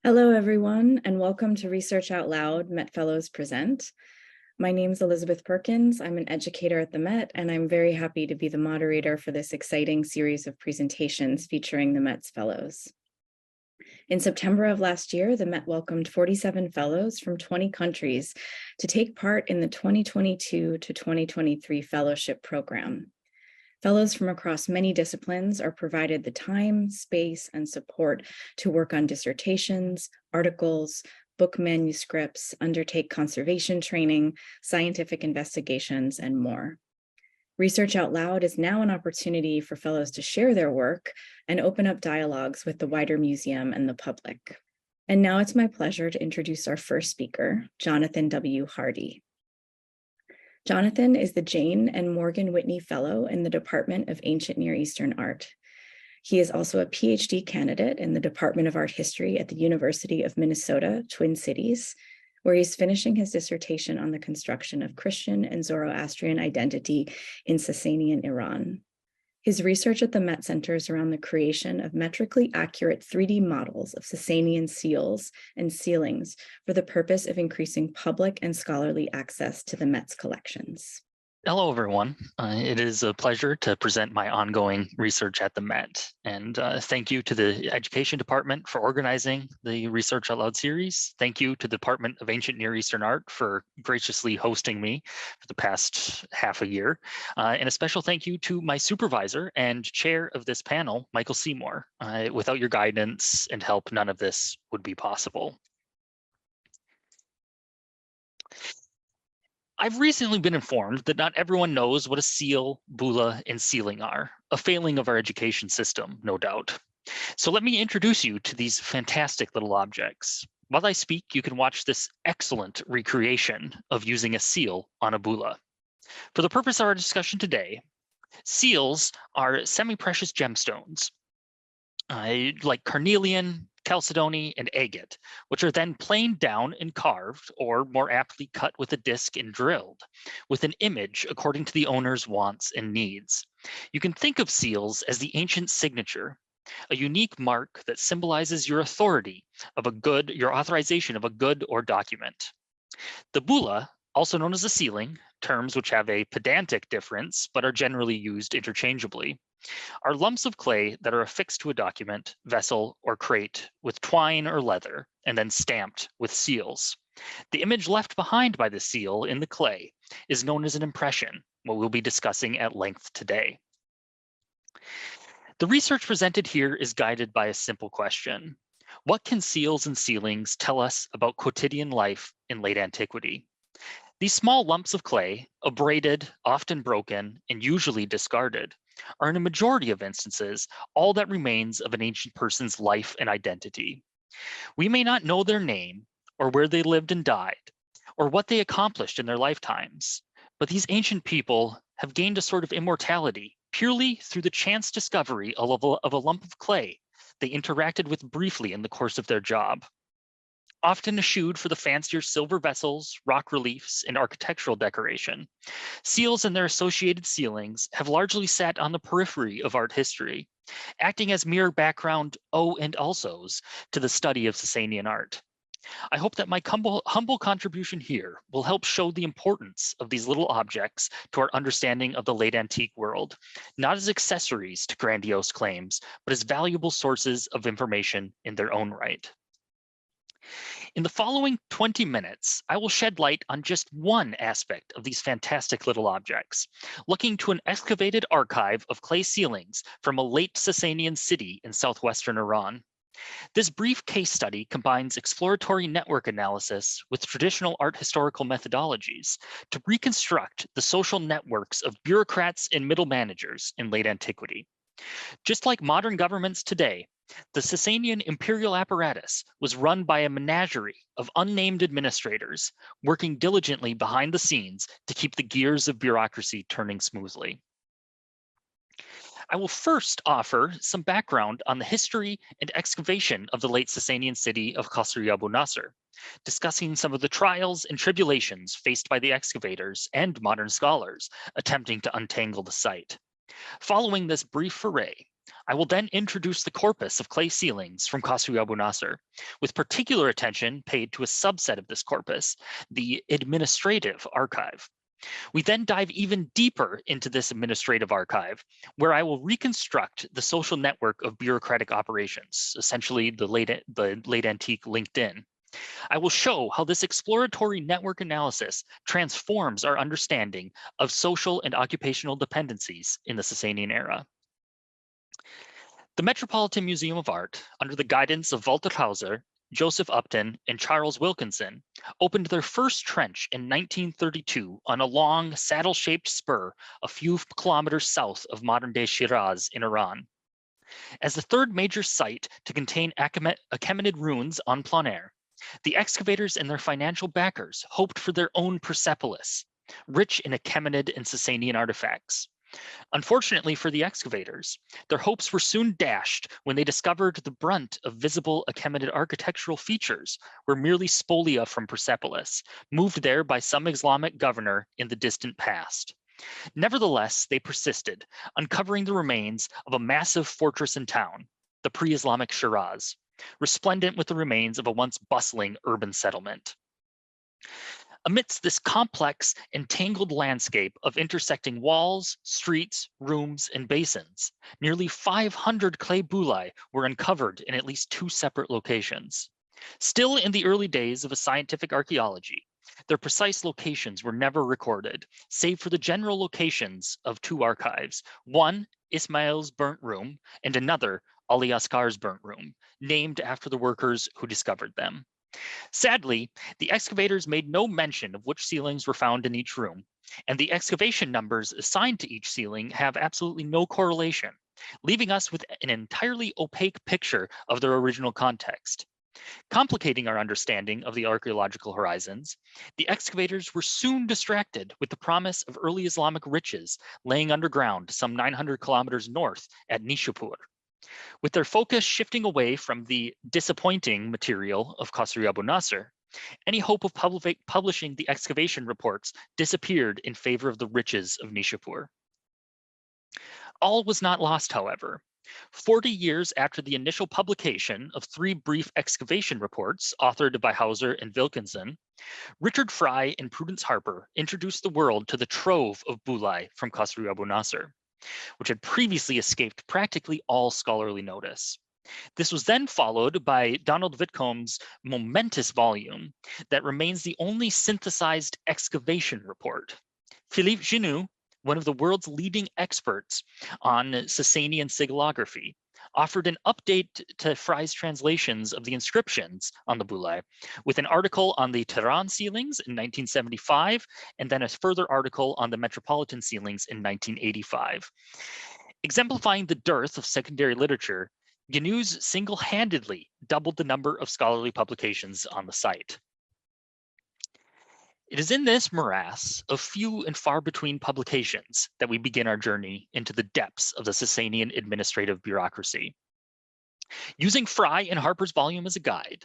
Hello, everyone, and welcome to Research Out Loud, Met Fellows Present. My name is Elizabeth Perkins. I'm an educator at the Met, and I'm very happy to be the moderator for this exciting series of presentations featuring the Met's Fellows. In September of last year, the Met welcomed 47 fellows from 20 countries to take part in the 2022 to 2023 fellowship program. Fellows from across many disciplines are provided the time, space, and support to work on dissertations, articles, book manuscripts, undertake conservation training, scientific investigations, and more. Research Out Loud is now an opportunity for fellows to share their work and open up dialogues with the wider museum and the public. And now it's my pleasure to introduce our first speaker, Jonathan W. Hardy. Jonathan is the Jane and Morgan Whitney Fellow in the Department of Ancient Near Eastern Art. He is also a PhD candidate in the Department of Art History at the University of Minnesota, Twin Cities, where he's finishing his dissertation on the construction of Christian and Zoroastrian identity in Sasanian Iran. His research at the Met centers around the creation of metrically accurate 3D models of Sasanian seals and ceilings for the purpose of increasing public and scholarly access to the Met's collections. Hello, everyone. It is a pleasure to present my ongoing research at the Met. And thank you to the Education Department for organizing the Research Out Loud series. Thank you to the Department of Ancient Near Eastern Art for graciously hosting me for the past half a year. And a special thank you to my supervisor and chair of this panel, Michael Seymour. Without your guidance and help, none of this would be possible. I've recently been informed that not everyone knows what a seal, bulla, and ceiling are, a failing of our education system, no doubt. So let me introduce you to these fantastic little objects. While I speak, you can watch this excellent recreation of using a seal on a bulla. For the purpose of our discussion today, seals are semi-precious gemstones, like carnelian, chalcedony, and agate, which are then planed down and carved, or more aptly cut with a disc and drilled, with an image according to the owner's wants and needs. You can think of seals as the ancient signature, a unique mark that symbolizes your authority of a good, your authorization of a good or document. The bulla, also known as a ceiling, terms which have a pedantic difference but are generally used interchangeably, are lumps of clay that are affixed to a document, vessel, or crate with twine or leather, and then stamped with seals. The image left behind by the seal in the clay is known as an impression, what we'll be discussing at length today. The research presented here is guided by a simple question. What can seals and ceilings tell us about quotidian life in late antiquity? These small lumps of clay, abraded, often broken, and usually discarded, are in a majority of instances all that remains of an ancient person's life and identity. We may not know their name, or where they lived and died, or what they accomplished in their lifetimes, but these ancient people have gained a sort of immortality purely through the chance discovery of a lump of clay they interacted with briefly in the course of their job. Often eschewed for the fancier silver vessels, rock reliefs, and architectural decoration, seals and their associated ceilings have largely sat on the periphery of art history, acting as mere background oh and alsos to the study of Sasanian art. I hope that my humble contribution here will help show the importance of these little objects to our understanding of the late antique world, not as accessories to grandiose claims, but as valuable sources of information in their own right. In the following 20 minutes, I will shed light on just one aspect of these fantastic little objects, looking to an excavated archive of clay ceilings from a late Sasanian city in southwestern Iran. This brief case study combines exploratory network analysis with traditional art historical methodologies to reconstruct the social networks of bureaucrats and middle managers in late antiquity. Just like modern governments today, the Sasanian imperial apparatus was run by a menagerie of unnamed administrators working diligently behind the scenes to keep the gears of bureaucracy turning smoothly. I will first offer some background on the history and excavation of the late Sasanian city of Qasr Abu Nasr, discussing some of the trials and tribulations faced by the excavators and modern scholars attempting to untangle the site. Following this brief foray, I will then introduce the corpus of clay ceilings from Qasri Abu Nasr, with particular attention paid to a subset of this corpus, the administrative archive. We then dive even deeper into this administrative archive, where I will reconstruct the social network of bureaucratic operations, essentially the late antique LinkedIn. I will show how this exploratory network analysis transforms our understanding of social and occupational dependencies in the Sasanian era. The Metropolitan Museum of Art, under the guidance of Walter Hauser, Joseph Upton, and Charles Wilkinson, opened their first trench in 1932 on a long, saddle-shaped spur a few kilometers south of modern-day Shiraz in Iran. As the third major site to contain Achaemenid ruins en plein air, the excavators and their financial backers hoped for their own Persepolis, rich in Achaemenid and Sasanian artifacts. Unfortunately for the excavators, their hopes were soon dashed when they discovered the brunt of visible Achaemenid architectural features were merely spolia from Persepolis, moved there by some Islamic governor in the distant past. Nevertheless, they persisted, uncovering the remains of a massive fortress and town, the pre-Islamic Shiraz, resplendent with the remains of a once bustling urban settlement. Amidst this complex and tangled landscape of intersecting walls, streets, rooms, and basins, nearly 500 clay bulai were uncovered in at least 2 separate locations. Still in the early days of a scientific archaeology, their precise locations were never recorded, save for the general locations of 2 archives, one Ismail's burnt room and another Ali Askar's burnt room, named after the workers who discovered them. Sadly, the excavators made no mention of which ceilings were found in each room, and the excavation numbers assigned to each ceiling have absolutely no correlation, leaving us with an entirely opaque picture of their original context. Complicating our understanding of the archaeological horizons, the excavators were soon distracted with the promise of early Islamic riches laying underground some 900 kilometers north at Nishapur. With their focus shifting away from the disappointing material of Qasri Abu Nasr, any hope of publishing the excavation reports disappeared in favor of the riches of Nishapur. All was not lost, however. 40 years after the initial publication of 3 brief excavation reports authored by Hauser and Wilkinson, Richard Fry and Prudence Harper introduced the world to the trove of bulai from Qasri Abu Nasr, which had previously escaped practically all scholarly notice. This was then followed by Donald Whitcomb's momentous volume that remains the only synthesized excavation report. Philippe Genoux, one of the world's leading experts on Sasanian sigillography, offered an update to Fry's translations of the inscriptions on the bulai, with an article on the Tehran ceilings in 1975, and then a further article on the Metropolitan ceilings in 1985. Exemplifying the dearth of secondary literature, Genoux single-handedly doubled the number of scholarly publications on the site. It is in this morass of few and far between publications that we begin our journey into the depths of the Sasanian administrative bureaucracy. Using Fry and Harper's volume as a guide,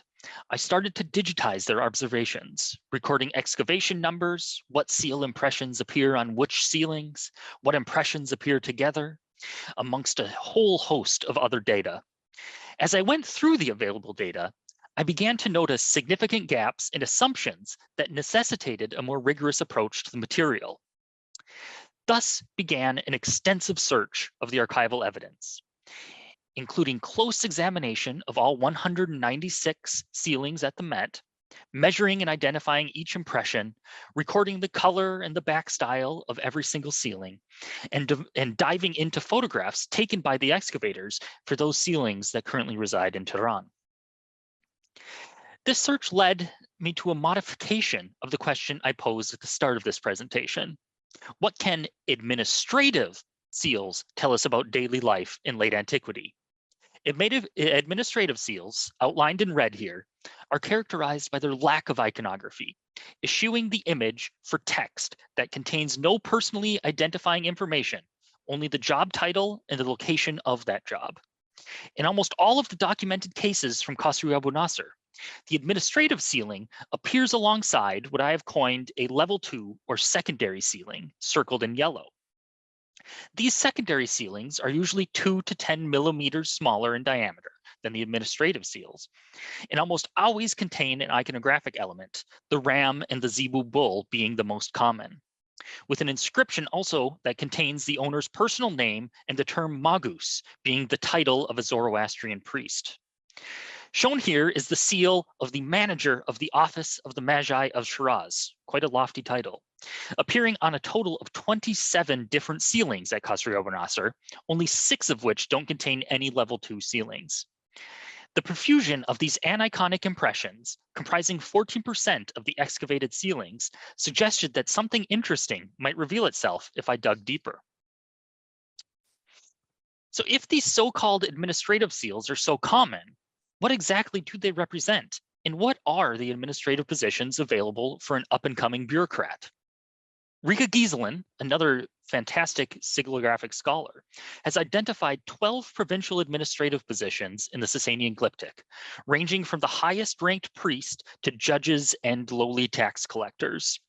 I started to digitize their observations, recording excavation numbers, what seal impressions appear on which ceilings, what impressions appear together, amongst a whole host of other data. As I went through the available data, I began to notice significant gaps in assumptions that necessitated a more rigorous approach to the material. Thus began an extensive search of the archival evidence, including close examination of all 196 ceilings at the Met, measuring and identifying each impression, recording the color and the back style of every single ceiling, and diving into photographs taken by the excavators for those ceilings that currently reside in Tehran. This search led me to a modification of the question I posed at the start of this presentation. What can administrative seals tell us about daily life in late antiquity? Administrative seals, outlined in red here, are characterized by their lack of iconography, eschewing the image for text that contains no personally identifying information, only the job title and the location of that job. In almost all of the documented cases from Qasri Abu Nasr, the administrative ceiling appears alongside what I have coined a level 2 or secondary ceiling, circled in yellow. These secondary sealings are usually 2 to 10 millimeters smaller in diameter than the administrative seals, and almost always contain an iconographic element, the ram and the zebu bull being the most common, with an inscription also that contains the owner's personal name and the term magus being the title of a Zoroastrian priest. Shown here is the seal of the manager of the Office of the Magi of Shiraz, quite a lofty title, appearing on a total of 27 different sealings at Qasr Abu Nasr, only 6 of which don't contain any level 2 sealings. The profusion of these aniconic impressions, comprising 14% of the excavated sealings, suggested that something interesting might reveal itself if I dug deeper. So if these so-called administrative seals are so common, what exactly do they represent? And what are the administrative positions available for an up-and-coming bureaucrat? Rika Gieselin, another fantastic sigillographic scholar, has identified 12 provincial administrative positions in the Sasanian glyptic, ranging from the highest ranked priest to judges and lowly tax collectors.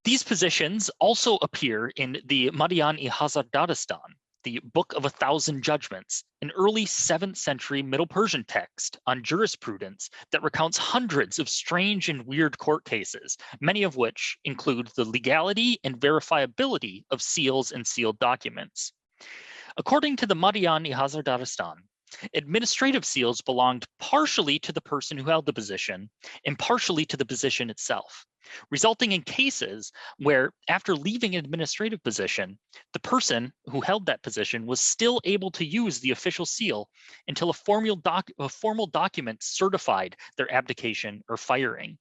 These positions also appear in the Madian-i Hazardadistan, the Book of 1,000 Judgments, an early 7th century Middle Persian text on jurisprudence that recounts hundreds of strange and weird court cases, many of which include the legality and verifiability of seals and sealed documents. According to the Madian-i Hazardadistan, administrative seals belonged partially to the person who held the position and partially to the position itself, resulting in cases where, after leaving an administrative position, the person who held that position was still able to use the official seal until a formal document certified their abdication or firing.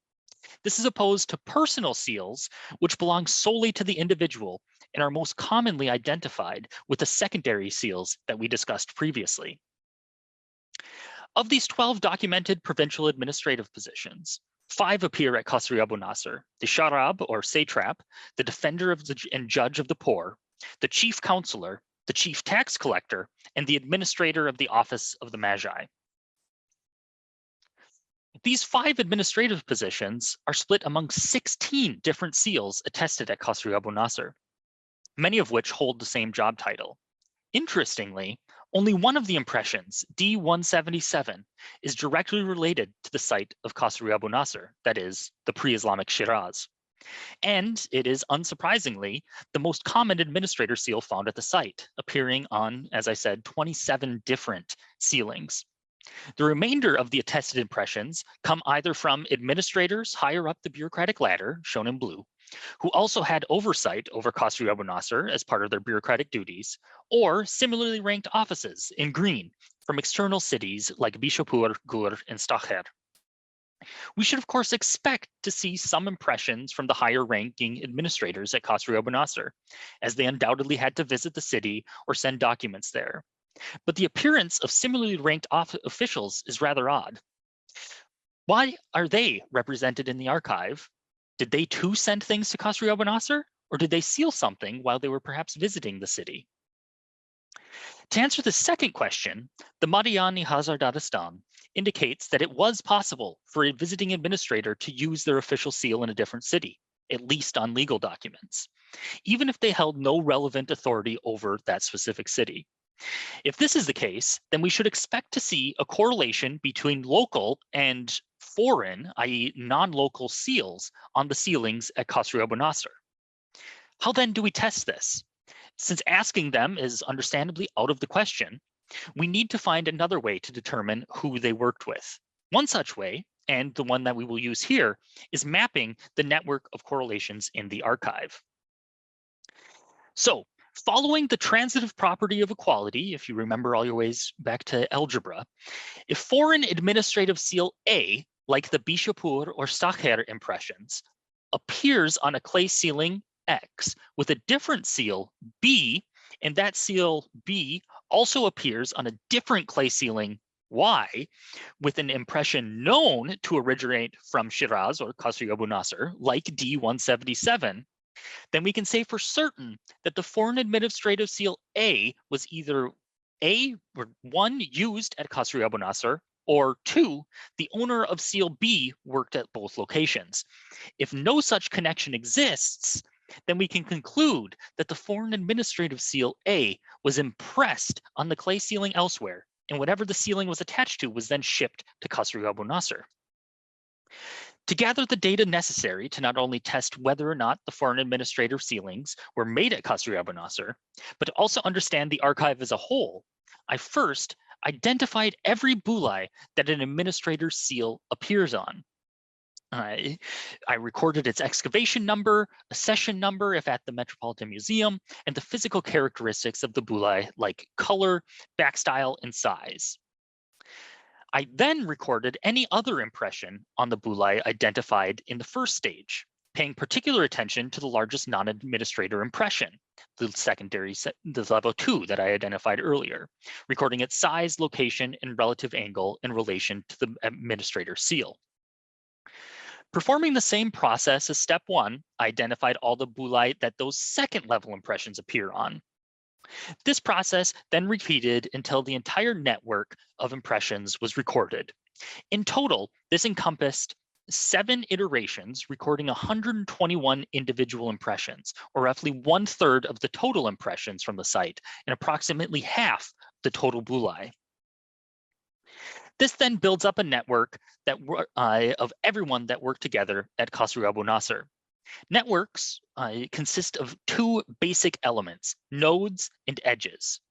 This is opposed to personal seals, which belong solely to the individual and are most commonly identified with the secondary seals that we discussed previously. Of these 12 documented provincial administrative positions, 5 appear at Qasr Abu Nasr: the Sharab or satrap, the defender of and judge of the poor, the chief counselor, the chief tax collector, and the administrator of the Office of the Magi. These 5 administrative positions are split among 16 different seals attested at Qasr Abu Nasr, many of which hold the same job title. Interestingly, only one of the impressions, D177, is directly related to the site of Qasr Abu Nasr, that is, the pre-Islamic Shiraz. And it is, unsurprisingly, the most common administrator seal found at the site, appearing on, as I said, 27 different sealings. The remainder of the attested impressions come either from administrators higher up the bureaucratic ladder, shown in blue, who also had oversight over Qasr Abu Nasr as part of their bureaucratic duties, or similarly ranked offices in green from external cities like Bishapur, Gur, and Stakher. We should, of course, expect to see some impressions from the higher ranking administrators at Qasr Abu Nasr, as they undoubtedly had to visit the city or send documents there. But the appearance of similarly ranked officials is rather odd. Why are they represented in the archive? Did they too send things to Qasr Abu Nasr, or did they seal something while they were perhaps visiting the city? To answer the second question, the Madian-i Hazardadistan indicates that it was possible for a visiting administrator to use their official seal in a different city, at least on legal documents, even if they held no relevant authority over that specific city. If this is the case, then we should expect to see a correlation between local and foreign, i.e. non-local seals on the sealings at Qasr Abu Nasr. How then do we test this? Since asking them is understandably out of the question, we need to find another way to determine who they worked with. One such way, and the one that we will use here, is mapping the network of correlations in the archive. So, following the transitive property of equality, if you remember all your ways back to algebra, if foreign administrative seal A, like the Bishapur or Stakher impressions, appears on a clay sealing X with a different seal B, and that seal B also appears on a different clay sealing Y with an impression known to originate from Shiraz or Qasr Abu Nasr, like D177, then we can say for certain that the foreign administrative seal A was either A, or 1, used at Qasr Abu Nasr, or 2, the owner of seal B worked at both locations. If no such connection exists, then we can conclude that the foreign administrative seal A was impressed on the clay ceiling elsewhere, and whatever the ceiling was attached to was then shipped to Qasr Abu Nasr. To gather the data necessary to not only test whether or not the foreign administrative sealings were made at Qasr Abu Nasr, but to also understand the archive as a whole, I first identified every bulai that an administrator's seal appears on. I recorded its excavation number, a session number if at the Metropolitan Museum, and the physical characteristics of the bulai like color, backstyle, and size. I then recorded any other impression on the bulai identified in the first stage, paying particular attention to the largest non-administrator impression, the level 2 that I identified earlier, recording its size, location, and relative angle in relation to the administrator seal. Performing the same process as step 1, I identified all the bulai that those second level impressions appear on. This process then repeated until the entire network of impressions was recorded. In total, this encompassed 7 iterations, recording 121 individual impressions, or roughly 1/3 of the total impressions from the site, and approximately half the total bulai. This then builds up a network that of everyone that worked together at Qasr Abu Nasr. Networks consist of 2 basic elements, nodes and edges.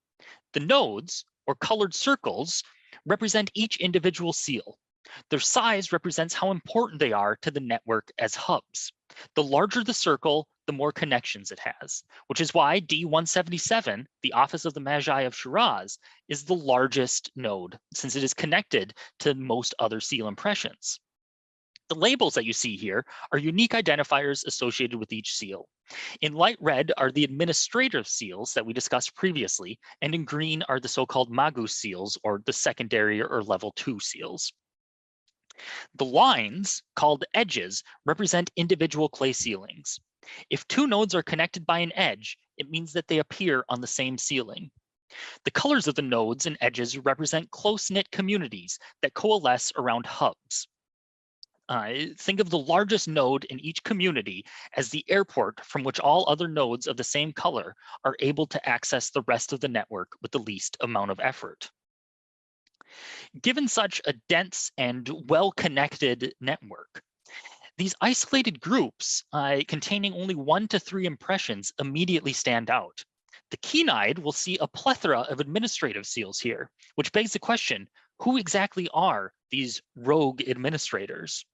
The nodes, or colored circles, represent each individual seal. Their size represents how important they are to the network as hubs. The larger the circle, the more connections it has, which is why D177, the Office of the Magi of Shiraz, is the largest node, since it is connected to most other seal impressions. The labels that you see here are unique identifiers associated with each seal. In light red are the administrative seals that we discussed previously, and in green are the so-called Magus seals, or the secondary or level 2 seals. The lines, called edges, represent individual clay ceilings. If 2 nodes are connected by an edge, it means that they appear on the same ceiling. The colors of the nodes and edges represent close-knit communities that coalesce around hubs. Think of the largest node in each community as the airport from which all other nodes of the same color are able to access the rest of the network with the least amount of effort. Given such a dense and well-connected network, these isolated groups containing only 1 to 3 impressions immediately stand out. The keen-eyed will see a plethora of administrative seals here, which begs the question, who exactly are these rogue administrators?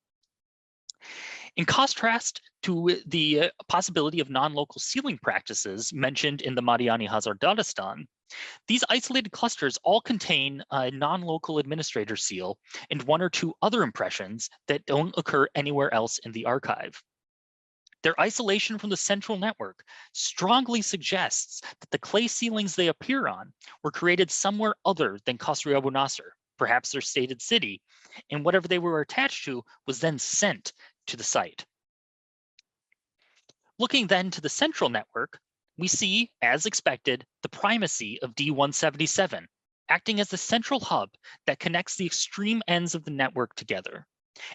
In contrast to the possibility of non-local sealing practices mentioned in the Madiani Hazardadistan, these isolated clusters all contain a non-local administrator seal and 1 or 2 other impressions that don't occur anywhere else in the archive. Their isolation from the central network strongly suggests that the clay ceilings they appear on were created somewhere other than Qasr Abu Nasr, perhaps their stated city, and whatever they were attached to was then sent to the site. Looking then to the central network, we see, as expected, the primacy of D177, acting as the central hub that connects the extreme ends of the network together.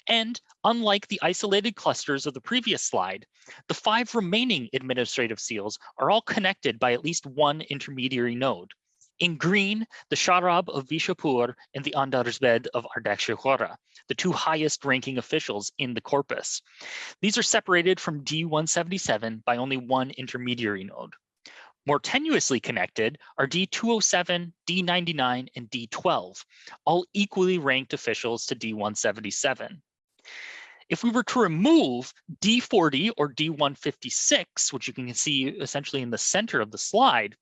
And unlike the isolated clusters of the previous slide, the 5 remaining administrative seals are all connected by at least 1 intermediary node. In green, the Sharab of Bishapur and the Andarzbed of Ardakshikhora, the 2 highest ranking officials in the corpus. These are separated from D177 by only 1 intermediary node. More tenuously connected are D207, D99, and D12, all equally ranked officials to D177. If we were to remove D40 or D156, which you can see essentially in the center of the slide,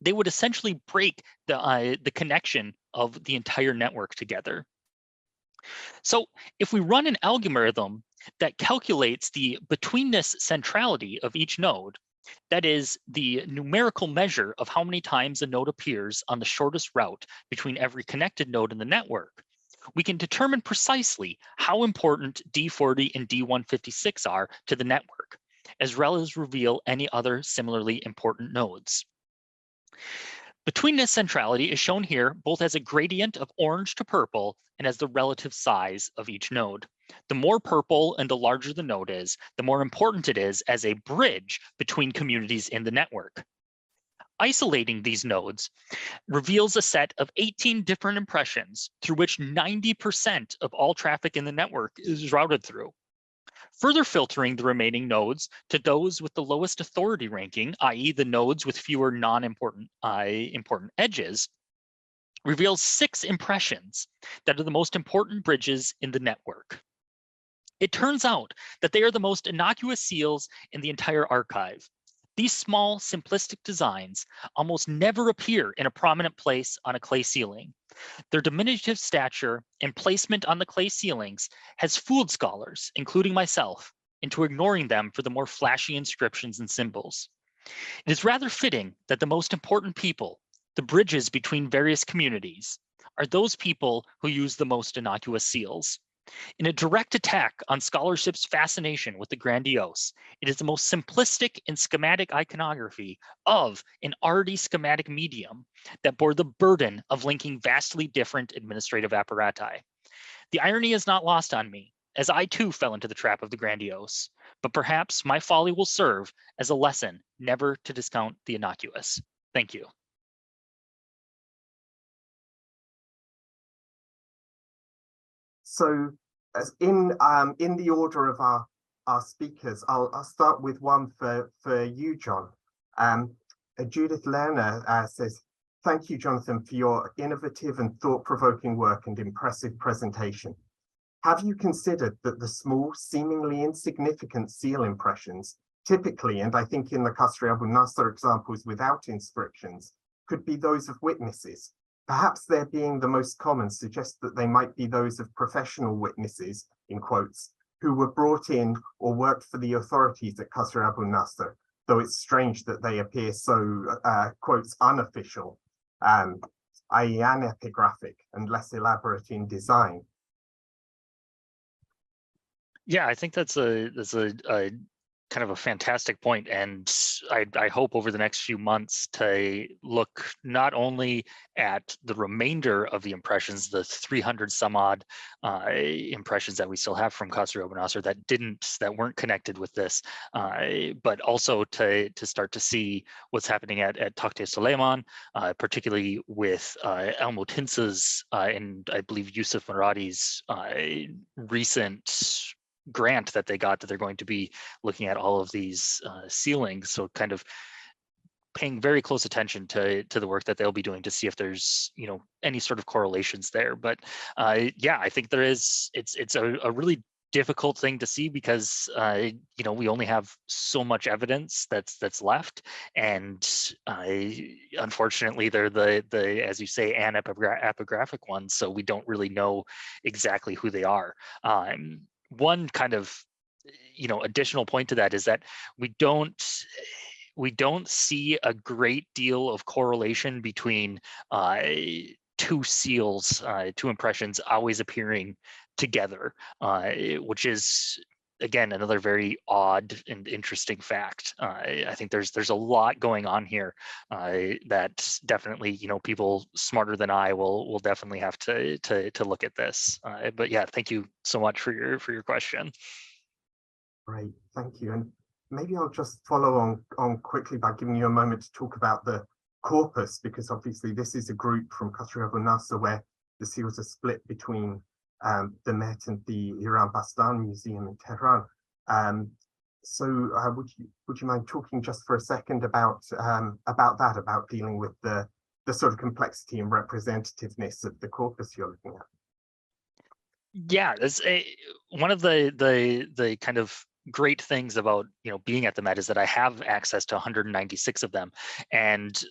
they would essentially break the connection of the entire network together. So if we run an algorithm that calculates the betweenness centrality of each node, that is the numerical measure of how many times a node appears on the shortest route between every connected node in the network, we can determine precisely how important D40 and D156 are to the network, as well as reveal any other similarly important nodes. Betweenness centrality is shown here both as a gradient of orange to purple and as the relative size of each node. The more purple and the larger the node is, the more important it is as a bridge between communities in the network. Isolating these nodes reveals a set of 18 different impressions through which 90% of all traffic in the network is routed through. Further filtering the remaining nodes to those with the lowest authority ranking, i.e. the nodes with fewer non-important important edges, reveals 6 impressions that are the most important bridges in the network. It turns out that they are the most innocuous seals in the entire archive. These small, simplistic designs almost never appear in a prominent place on a clay ceiling. Their diminutive stature and placement on the clay ceilings has fooled scholars, including myself, into ignoring them for the more flashy inscriptions and symbols. It is rather fitting that the most important people, the bridges between various communities, are those people who use the most innocuous seals. In a direct attack on scholarship's fascination with the grandiose, it is the most simplistic and schematic iconography of an already schematic medium that bore the burden of linking vastly different administrative apparati. The irony is not lost on me, as I too fell into the trap of the grandiose, but perhaps my folly will serve as a lesson never to discount the innocuous. Thank you. So, as in the order of our speakers, I'll start with one for you, John. Judith Lerner says, "Thank you, Jonathan, for your innovative and thought-provoking work and impressive presentation. Have you considered that the small, seemingly insignificant seal impressions, typically, and I think in the Qasr Abu Nasr examples without inscriptions, could be those of witnesses? Perhaps their being the most common suggests that they might be those of professional witnesses, in quotes, who were brought in or worked for the authorities at Qasr Abu Nasr, though it's strange that they appear so, quotes, unofficial, i.e. unepigraphic and less elaborate in design." Yeah, I think that's a kind of a fantastic point, and I hope over the next few months to look not only at the remainder of the impressions, the 300 some odd impressions that we still have from Qasr Abu Nasr that weren't connected with this, but also to start to see what's happening at Takht Suleiman, particularly with El Mutinsa's and I believe Yusuf Muradi's recent grant that they got, that they're going to be looking at all of these ceilings. So kind of paying very close attention to the work that they'll be doing to see if there's, you know, any sort of correlations there. But yeah, I think there is. It's a really difficult thing to see because you know, we only have so much evidence that's left, and unfortunately they're the as you say anepigraphic ones, so we don't really know exactly who they are. One kind of, you know, additional point to that is that we don't see a great deal of correlation between two seals, two impressions always appearing together, which is again another very odd and interesting fact. I think there's a lot going on here that definitely, you know, people smarter than I will definitely have to look at this. But yeah, thank you so much for your question. Great, thank you. And maybe I'll just follow on quickly by giving you a moment to talk about the corpus, because obviously this is a group from Qasr Abu Nasr where the seals are split between the Met and the Iran Bastan Museum in Tehran. So would you mind talking just for a second about that, about dealing with the sort of complexity and representativeness of the corpus you're looking at? Yeah, that's one of the kind of great things about, you know, being at the Met is that I have access to 196 of them, and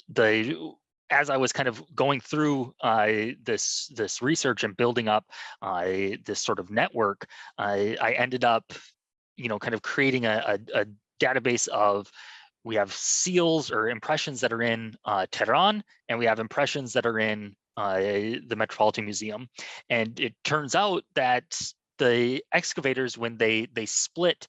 as I was kind of going through this research and building up this sort of network, I ended up, you know, kind of creating a database of, we have seals or impressions that are in Tehran, and we have impressions that are in the Metropolitan Museum. And it turns out that the excavators, when they split,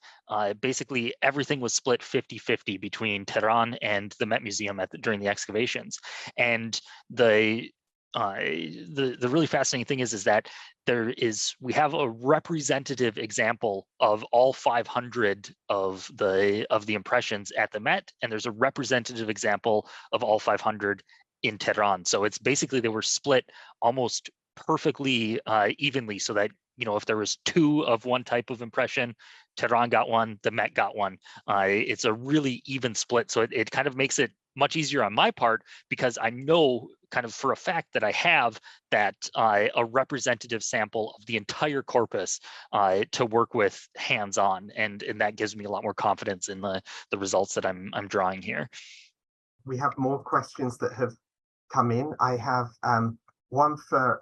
basically everything was split 50-50 between Tehran and the Met Museum during the excavations. And the really fascinating thing is that we have a representative example of all 500 of the impressions at the Met, and there's a representative example of all 500 in Tehran. So it's basically they were split almost perfectly evenly, so that if there was 2 of one type of impression, Tehran got one, the Met got one. It's a really even split, so it kind of makes it much easier on my part, because I know kind of for a fact that I have that a representative sample of the entire corpus to work with hands-on, and that gives me a lot more confidence in the results that I'm drawing here. We have more questions that have come in. I have one for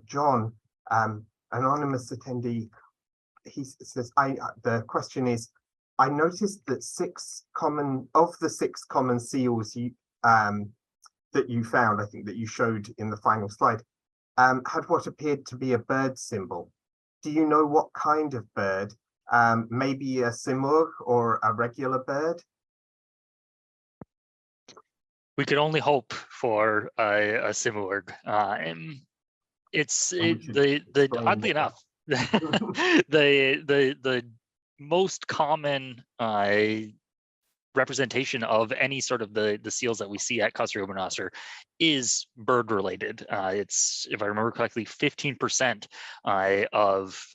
John, anonymous attendee. He says, the question is, I noticed that 6 common seals that you found, I think that you showed in the final slide, had what appeared to be a bird symbol. Do you know what kind of bird? Maybe a simurgh or a regular bird? We could only hope for a simurgh. Oddly enough, the most common representation of any sort of the seals that we see at Qasr Ibn Nasr is bird related. It's, if I remember correctly, 15% of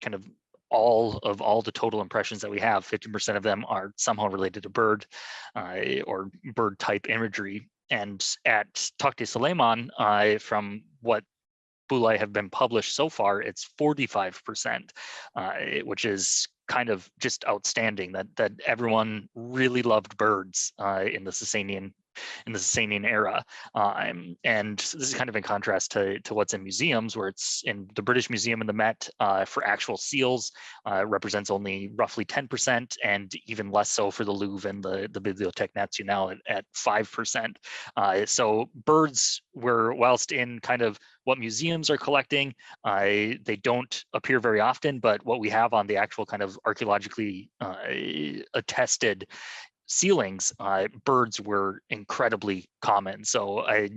kind of all the total impressions that we have, 15% of them are somehow related to bird or bird type imagery. And at Takhte Suleiman, from what Bulai have been published so far, it's 45%, which is kind of just outstanding. That everyone really loved birds in the Sasanian era, and this is kind of in contrast to what's in museums, where it's in the British Museum and the Met for actual seals represents only roughly 10%, and even less so for the Louvre and the Bibliothèque Nationale at 5%. So birds were, whilst in kind of what museums are collecting, they don't appear very often, but what we have on the actual kind of archaeologically attested sealings, birds were incredibly common. So I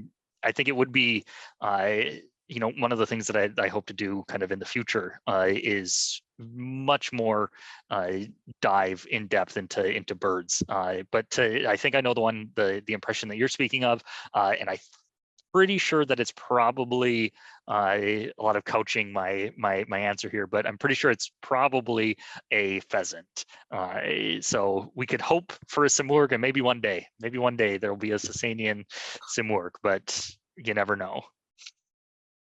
think it would be one of the things that I hope to do kind of in the future is much more dive in depth into birds. But I think I know the impression that you're speaking of, and I'm pretty sure that it's probably a lot of couching my answer here, but I'm pretty sure it's probably a pheasant. So we could hope for a simurgh, and maybe one day there'll be a Sasanian simurgh, but you never know.